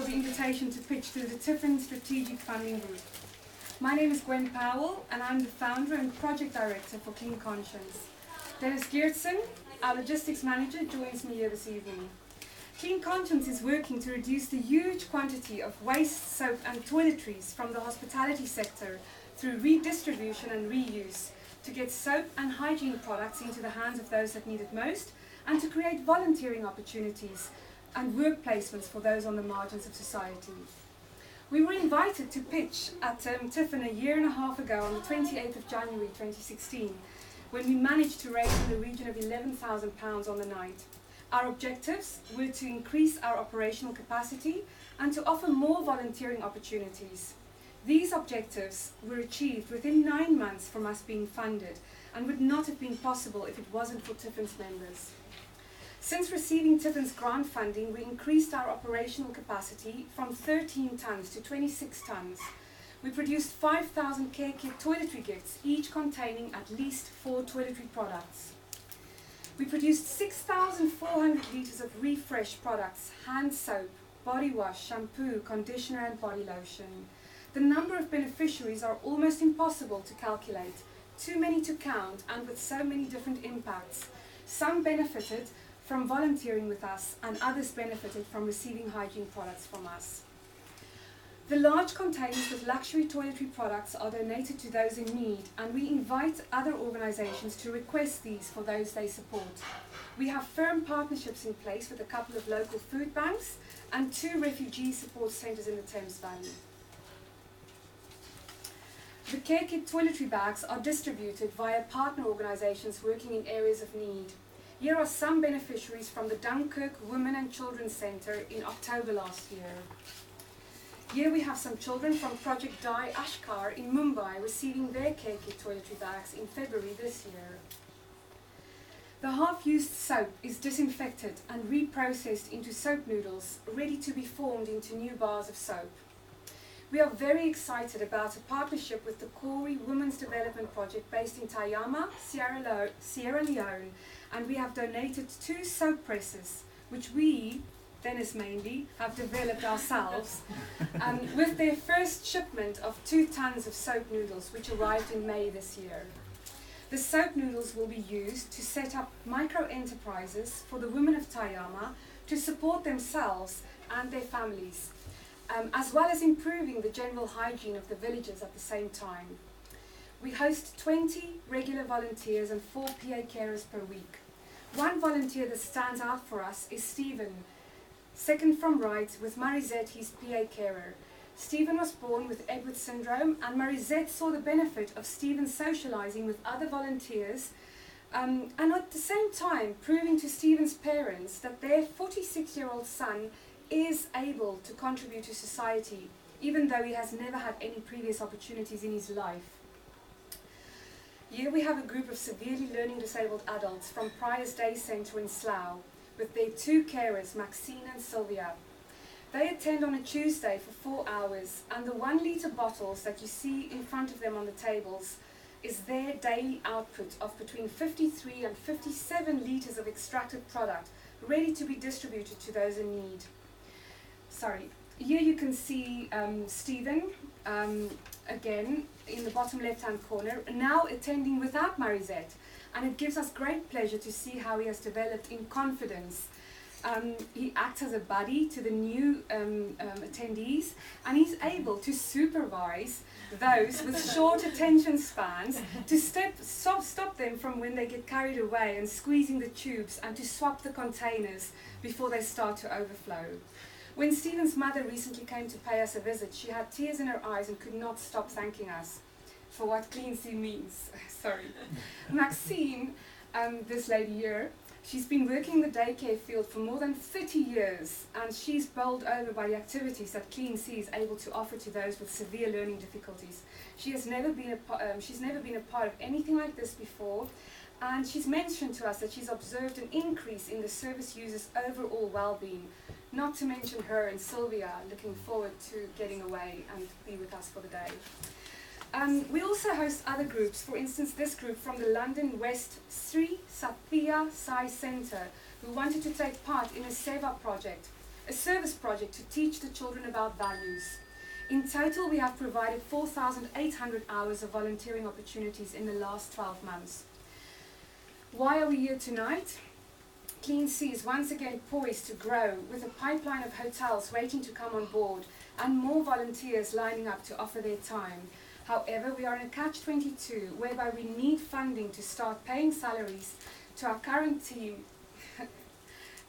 the invitation to pitch to the Tiffin Strategic Funding Group. My name is Gwen Powell, and I'm the founder and project director for CleanConscience. Dennis Geertsen, our logistics manager, joins me here this evening. CleanConscience is working to reduce the huge quantity of waste, soap and toiletries from the hospitality sector through redistribution and reuse, to get soap and hygiene products into the hands of those that need it most, and to create volunteering opportunities and work placements for those on the margins of society. We were invited to pitch at Tiffin a year and a half ago on the 28th of January 2016, when we managed to raise in the region of £11,000 on the night. Our objectives were to increase our operational capacity and to offer more volunteering opportunities. These objectives were achieved within 9 months from us being funded, and would not have been possible if it wasn't for Tiffin's members. Since receiving Tiffin's grant funding, we increased our operational capacity from 13 tonnes to 26 tonnes. We produced 5,000 care kit toiletry gifts, each containing at least 4 toiletry products. We produced 6,400 litres of refresh products, hand soap, body wash, shampoo, conditioner and body lotion. The number of beneficiaries are almost impossible to calculate, too many to count, and with so many different impacts. Some benefited from volunteering with us, and others benefited from receiving hygiene products from us. The large containers with luxury toiletry products are donated to those in need, and we invite other organisations to request these for those they support. We have firm partnerships in place with a couple of local food banks and 2 refugee support centres in the Thames Valley. The care kit toiletry bags are distributed via partner organisations working in areas of need. Here are some beneficiaries from the Dunkirk Women and Children's Centre in October last year. Here we have some children from Project Dai Ashkar in Mumbai receiving their care kit toiletry bags in February this year. The half-used soap is disinfected and reprocessed into soap noodles, ready to be formed into new bars of soap. We are very excited about a partnership with the Corey Women's Development Project based in Tayama, Sierra Leone, and we have donated 2 soap presses, which we, Dennis mainly, have developed ourselves, with their first shipment of 2 tonnes of soap noodles, which arrived in May this year. The soap noodles will be used to set up micro-enterprises for the women of Tayama to support themselves and their families, as well as improving the general hygiene of the villagers at the same time. We host 20 regular volunteers and 4 PA carers per week. One volunteer that stands out for us is Stephen, second from right, with Marizette, his PA carer. Stephen was born with Edwards syndrome, and Marizette saw the benefit of Stephen socialising with other volunteers, and at the same time proving to Stephen's parents that their 46-year-old son is able to contribute to society, even though he has never had any previous opportunities in his life. Here we have a group of severely learning disabled adults from Prior's Day Centre in Slough, with their 2 carers, Maxine and Sylvia. They attend on a Tuesday for 4 hours, and the 1 litre bottles that you see in front of them on the tables is their daily output of between 53 and 57 litres of extracted product, ready to be distributed to those in need. Here you can see Stephen, again, in the bottom left-hand corner, now attending without Marizette, and it gives us great pleasure to see how he has developed in confidence. He acts as a buddy to the new attendees, and he's able to supervise those with short attention spans to stop them from when they get carried away and squeezing the tubes, and to swap the containers before they start to overflow. When Stephen's mother recently came to pay us a visit, she had tears in her eyes and could not stop thanking us for what Clean Sea means. Maxine, this lady here, she's been working in the daycare field for more than 30 years, and she's bowled over by the activities that Clean Sea is able to offer to those with severe learning difficulties. She's never been a part of anything like this before, and she's mentioned to us that she's observed an increase in the service users' overall well-being. Not to mention her and Sylvia looking forward to getting away and be with us for the day. We also host other groups, for instance this group from the London West Sri Satya Sai Centre, who wanted to take part in a Seva project, a service project to teach the children about values. In total, we have provided 4,800 hours of volunteering opportunities in the last 12 months. Why are we here tonight? Clean Sea is once again poised to grow, with a pipeline of hotels waiting to come on board and more volunteers lining up to offer their time. However, we are in a catch-22 whereby we need funding to start paying salaries to our current team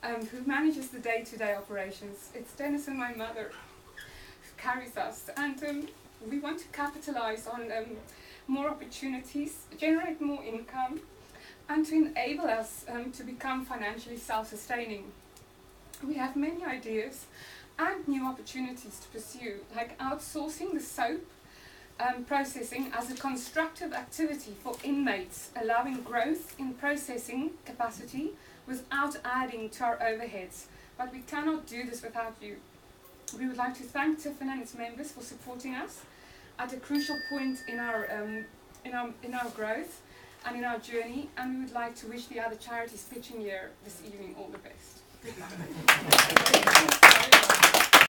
who manages the day-to-day operations. It's Dennis and my mother who carries us, and we want to capitalize on more opportunities, generate more income, and to enable us to become financially self-sustaining. We have many ideas and new opportunities to pursue, like outsourcing the soap processing as a constructive activity for inmates, allowing growth in processing capacity without adding to our overheads. But we cannot do this without you. We would like to thank Tiffin and its members for supporting us at a crucial point in our growth and in our journey, and we would like to wish the other charities pitching here this evening all the best. Good luck.